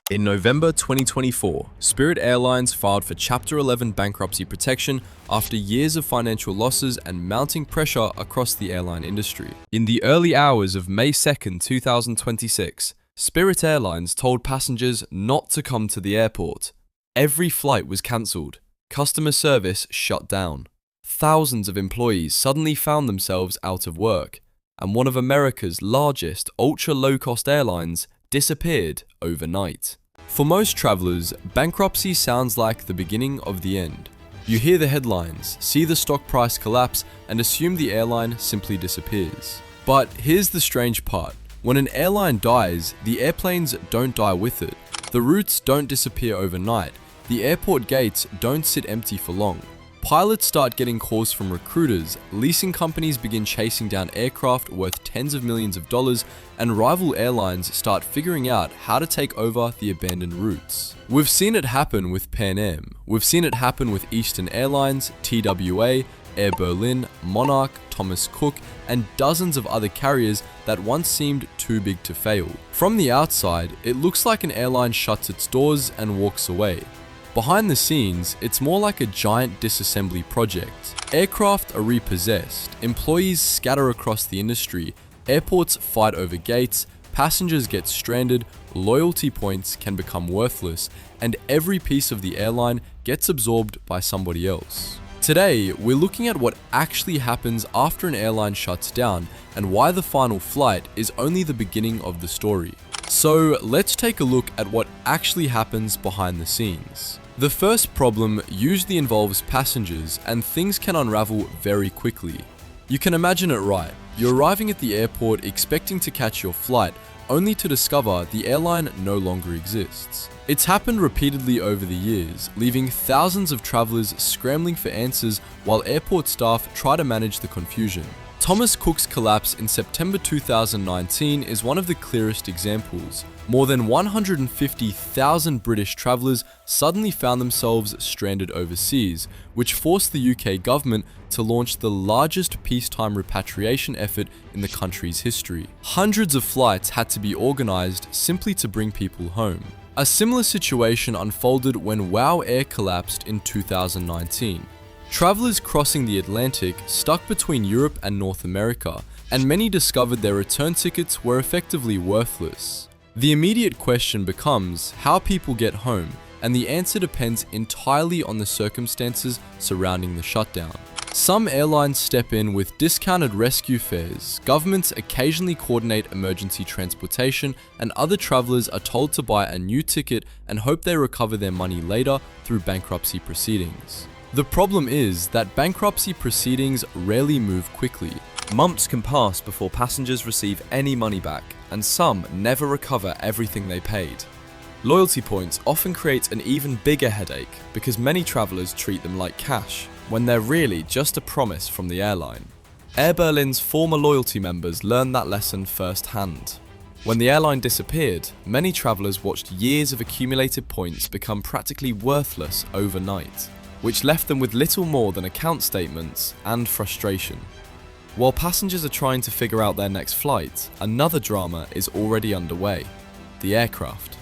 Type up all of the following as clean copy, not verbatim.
In November 2024, Spirit Airlines filed for Chapter 11 bankruptcy protection after years of financial losses and mounting pressure across the airline industry. In the early hours of May 2nd, 2026, Spirit Airlines told passengers not to come to the airport. Every flight was cancelled. Customer service shut down. Thousands of employees suddenly found themselves out of work, and one of America's largest ultra-low-cost airlines disappeared overnight. For most travelers, bankruptcy sounds like the beginning of the end. You hear the headlines, see the stock price collapse, and assume the airline simply disappears. But here's the strange part. When an airline dies, the airplanes don't die with it. The routes don't disappear overnight. The airport gates don't sit empty for long. Pilots start getting calls from recruiters, leasing companies begin chasing down aircraft worth tens of millions of dollars, and rival airlines start figuring out how to take over the abandoned routes. We've seen it happen with Pan Am, we've seen it happen with Eastern Airlines, TWA, Air Berlin, Monarch, Thomas Cook, and dozens of other carriers that once seemed too big to fail. From the outside, it looks like an airline shuts its doors and walks away. Behind the scenes, it's more like a giant disassembly project. Aircraft are repossessed, employees scatter across the industry, airports fight over gates, passengers get stranded, loyalty points can become worthless, and every piece of the airline gets absorbed by somebody else. Today, we're looking at what actually happens after an airline shuts down and why the final flight is only the beginning of the story. So let's take a look at what actually happens behind the scenes. The first problem usually involves passengers, and things can unravel very quickly. You can imagine it right. You're arriving at the airport expecting to catch your flight, only to discover the airline no longer exists. It's happened repeatedly over the years, leaving thousands of travelers scrambling for answers while airport staff try to manage the confusion. Thomas Cook's collapse in September 2019 is one of the clearest examples. More than 150,000 British travellers suddenly found themselves stranded overseas, which forced the UK government to launch the largest peacetime repatriation effort in the country's history. Hundreds of flights had to be organised simply to bring people home. A similar situation unfolded when WOW Air collapsed in 2019. Travellers crossing the Atlantic stuck between Europe and North America, and many discovered their return tickets were effectively worthless. The immediate question becomes how people get home, and the answer depends entirely on the circumstances surrounding the shutdown. Some airlines step in with discounted rescue fares, governments occasionally coordinate emergency transportation, and other travellers are told to buy a new ticket and hope they recover their money later through bankruptcy proceedings. The problem is that bankruptcy proceedings rarely move quickly. Months can pass before passengers receive any money back, and some never recover everything they paid. Loyalty points often create an even bigger headache because many travellers treat them like cash, when they're really just a promise from the airline. Air Berlin's former loyalty members learned that lesson firsthand. When the airline disappeared, many travellers watched years of accumulated points become practically worthless overnight, which left them with little more than account statements and frustration. While passengers are trying to figure out their next flight, another drama is already underway: the aircraft.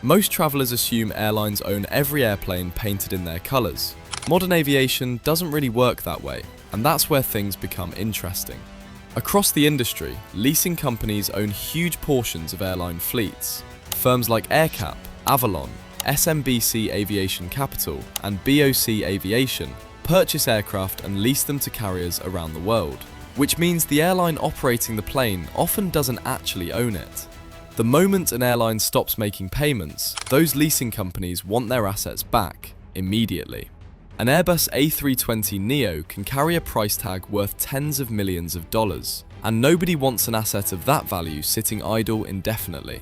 Most travellers assume airlines own every airplane painted in their colours. Modern aviation doesn't really work that way, and that's where things become interesting. Across the industry, leasing companies own huge portions of airline fleets. Firms like AerCap, Avalon, SMBC Aviation Capital, and BOC Aviation purchase aircraft and lease them to carriers around the world, which means the airline operating the plane often doesn't actually own it. The moment an airline stops making payments, those leasing companies want their assets back immediately. An Airbus A320neo can carry a price tag worth tens of millions of dollars, and nobody wants an asset of that value sitting idle indefinitely.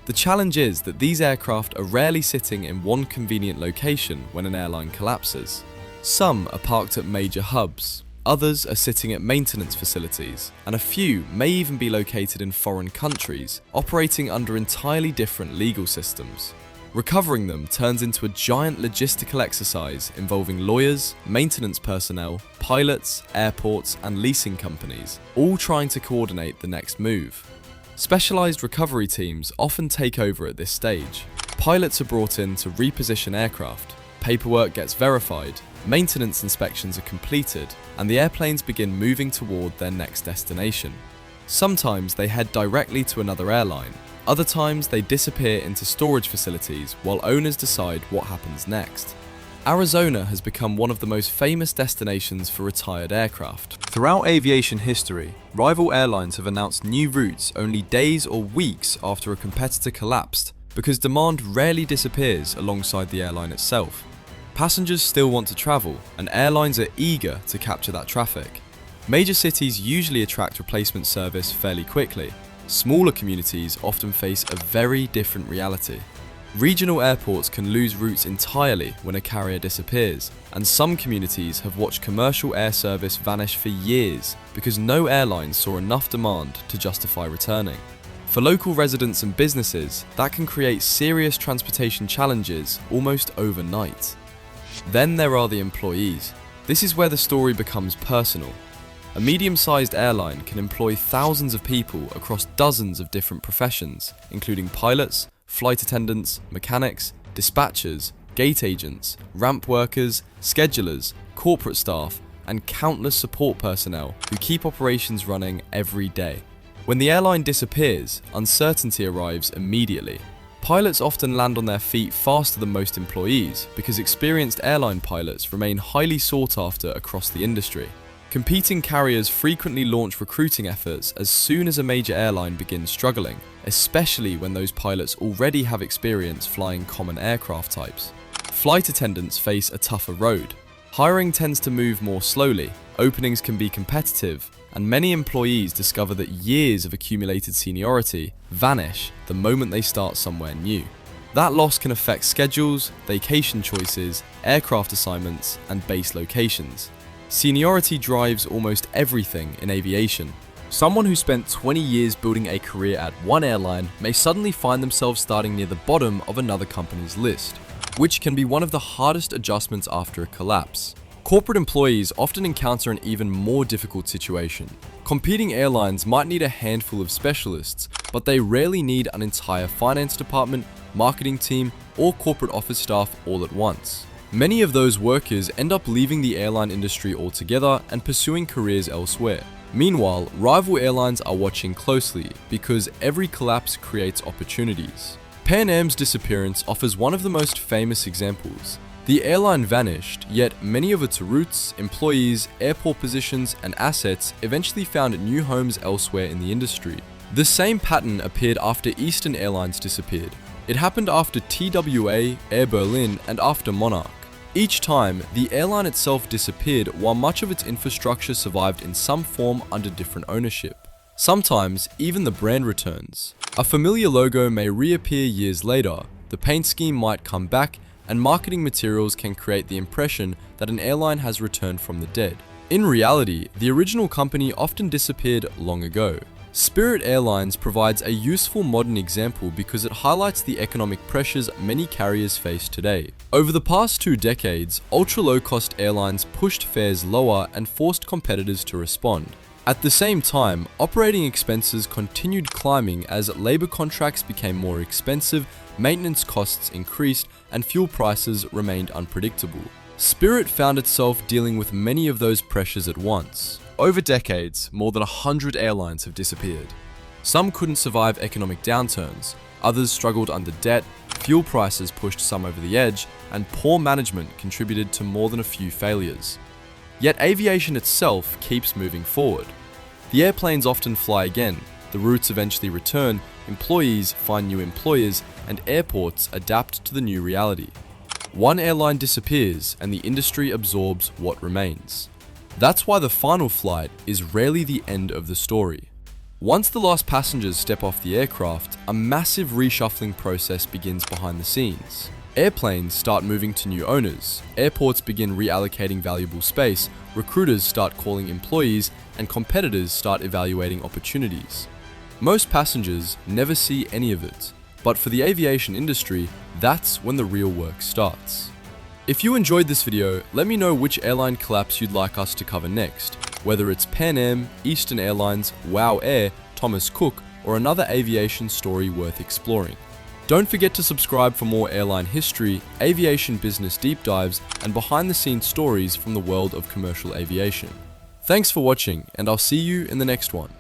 The challenge is that these aircraft are rarely sitting in one convenient location when an airline collapses. Some are parked at major hubs, others are sitting at maintenance facilities, and a few may even be located in foreign countries, operating under entirely different legal systems. Recovering them turns into a giant logistical exercise involving lawyers, maintenance personnel, pilots, airports, and leasing companies, all trying to coordinate the next move. Specialized recovery teams often take over at this stage. Pilots are brought in to reposition aircraft, paperwork gets verified, maintenance inspections are completed, and the airplanes begin moving toward their next destination. Sometimes they head directly to another airline. Other times they disappear into storage facilities while owners decide what happens next. Arizona has become one of the most famous destinations for retired aircraft. Throughout aviation history, rival airlines have announced new routes only days or weeks after a competitor collapsed, because demand rarely disappears alongside the airline itself. Passengers still want to travel, and airlines are eager to capture that traffic. Major cities usually attract replacement service fairly quickly. Smaller communities often face a very different reality. Regional airports can lose routes entirely when a carrier disappears, and some communities have watched commercial air service vanish for years because no airline saw enough demand to justify returning. For local residents and businesses, that can create serious transportation challenges almost overnight. Then there are the employees. This is where the story becomes personal. A medium-sized airline can employ thousands of people across dozens of different professions, including pilots, flight attendants, mechanics, dispatchers, gate agents, ramp workers, schedulers, corporate staff, and countless support personnel who keep operations running every day. When the airline disappears, uncertainty arrives immediately. Pilots often land on their feet faster than most employees because experienced airline pilots remain highly sought after across the industry. Competing carriers frequently launch recruiting efforts as soon as a major airline begins struggling, especially when those pilots already have experience flying common aircraft types. Flight attendants face a tougher road. Hiring tends to move more slowly, openings can be competitive, and many employees discover that years of accumulated seniority vanish the moment they start somewhere new. That loss can affect schedules, vacation choices, aircraft assignments, and base locations. Seniority drives almost everything in aviation. Someone who spent 20 years building a career at one airline may suddenly find themselves starting near the bottom of another company's list, which can be one of the hardest adjustments after a collapse. Corporate employees often encounter an even more difficult situation. Competing airlines might need a handful of specialists, but they rarely need an entire finance department, marketing team, or corporate office staff all at once. Many of those workers end up leaving the airline industry altogether and pursuing careers elsewhere. Meanwhile, rival airlines are watching closely because every collapse creates opportunities. Pan Am's disappearance offers one of the most famous examples. The airline vanished, yet many of its routes, employees, airport positions, and assets eventually found new homes elsewhere in the industry. The same pattern appeared after Eastern Airlines disappeared. It happened after TWA, Air Berlin, and after Monarch. Each time, the airline itself disappeared while much of its infrastructure survived in some form under different ownership. Sometimes, even the brand returns. A familiar logo may reappear years later, the paint scheme might come back, and marketing materials can create the impression that an airline has returned from the dead. In reality, the original company often disappeared long ago. Spirit Airlines provides a useful modern example because it highlights the economic pressures many carriers face today. Over the past 2 decades, ultra-low-cost airlines pushed fares lower and forced competitors to respond. At the same time, operating expenses continued climbing as labor contracts became more expensive, maintenance costs increased, and fuel prices remained unpredictable. Spirit found itself dealing with many of those pressures at once. Over decades, more than 100 airlines have disappeared. Some couldn't survive economic downturns, others struggled under debt, fuel prices pushed some over the edge, and poor management contributed to more than a few failures. Yet aviation itself keeps moving forward. The airplanes often fly again, the routes eventually return, employees find new employers, and airports adapt to the new reality. One airline disappears and the industry absorbs what remains. That's why the final flight is rarely the end of the story. Once the last passengers step off the aircraft, a massive reshuffling process begins behind the scenes. Airplanes start moving to new owners, airports begin reallocating valuable space, recruiters start calling employees, and competitors start evaluating opportunities. Most passengers never see any of it, but for the aviation industry, that's when the real work starts. If you enjoyed this video, let me know which airline collapse you'd like us to cover next, whether it's Pan Am, Eastern Airlines, WOW Air, Thomas Cook, or another aviation story worth exploring. Don't forget to subscribe for more airline history, aviation business deep dives, and behind-the-scenes stories from the world of commercial aviation. Thanks for watching, and I'll see you in the next one.